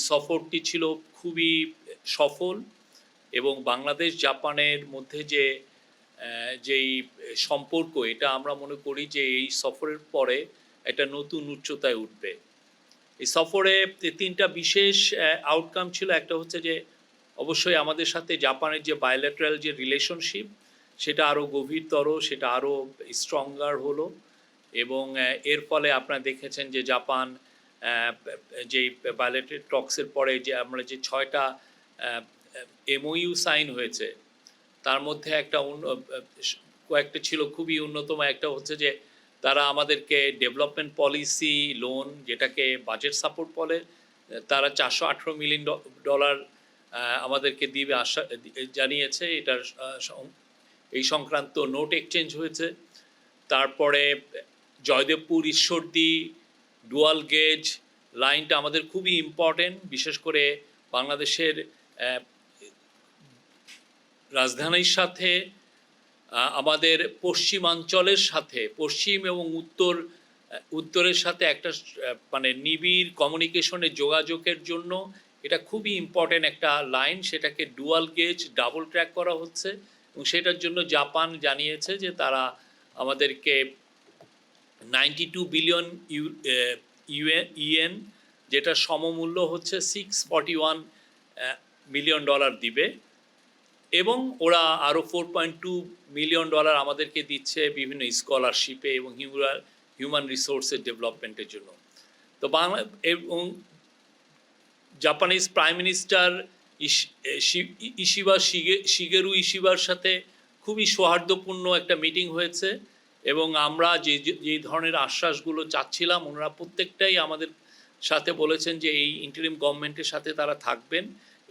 সফরটি ছিল খুবই সফল এবং বাংলাদেশ জাপানের মধ্যে যেই সম্পর্ক, এটা আমরা মনে করি যে এই সফরের পরে একটা নতুন উচ্চতায় উঠবে। এই সফরে ৩টা বিশেষ আউটকাম ছিল। একটা হচ্ছে যে অবশ্যই আমাদের সাথে জাপানের যে বায়োল্যাটারাল যে রিলেশনশিপ, সেটা আরও গভীরতর, সেটা আরও স্ট্রঙ্গার হলো এবং এর ফলে আপনারা দেখেছেন যে জাপান যেই বায়োল্যাটারাল টক্সের পরে যে আমরা যে ৬টা MOU সাইন হয়েছে, তার মধ্যে কয়েকটা ছিল খুবই অন্যতম। একটা হচ্ছে যে তারা আমাদেরকে ডেভেলপমেন্ট পলিসি লোন, যেটাকে বাজেট সাপোর্ট বলে, তারা $418 মিলিয়ন আমাদেরকে দিবে জানিয়েছে। এটার এই সংক্রান্ত নোট এক্সচেঞ্জ হয়েছে। তারপরে জয়দেবপুর ঈশ্বরদী ডুয়াল গেজ লাইনটা আমাদের খুবই ইম্পর্টেন্ট, বিশেষ করে বাংলাদেশের রাজধানীর সাথে আমাদের পশ্চিমাঞ্চলের সাথে, পশ্চিম এবং উত্তরের সাথে একটা মানে নিবিড় কমিউনিকেশনের যোগাযোগের জন্য এটা খুবই ইম্পর্টেন্ট একটা লাইন। সেটাকে ডুয়াল গেজ ডাবল ট্র্যাক করা হচ্ছে এবং সেটার জন্য জাপান জানিয়েছে যে তারা আমাদেরকে 92 বিলিয়ন ইয়েন, যেটা সমমূল্য হচ্ছে $641 মিলিয়ন দিবে এবং ওরা আরও $4.2 মিলিয়ন আমাদেরকে দিচ্ছে বিভিন্ন স্কলারশিপে এবং হিউম্যান রিসোর্সের ডেভেলপমেন্টের জন্য। তো এবং জাপানিজ প্রাইম মিনিস্টার শিগেরু ইশিবার সাথে খুবই সৌহার্দ্যপূর্ণ একটা মিটিং হয়েছে এবং আমরা যে ধরনের আশ্বাসগুলো চাচ্ছিলাম, ওনারা প্রত্যেকটাই আমাদের সাথে বলেছেন যে এই ইন্টারিম গভর্নমেন্টের সাথে তারা থাকবেন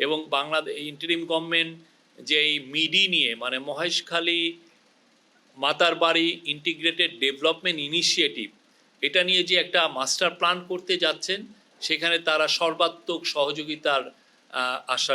এবং বাংলাদেশ ইন্টারিম গভর্নমেন্ট যে এই মিডি নিয়ে, মানে Maheshkhali Matarbari integrated development initiative, এটা নিয়ে যে একটা মাস্টার প্ল্যান করতে যাচ্ছেন, সেখানে তারা সর্বাত্মক সহযোগিতার আশ্বাস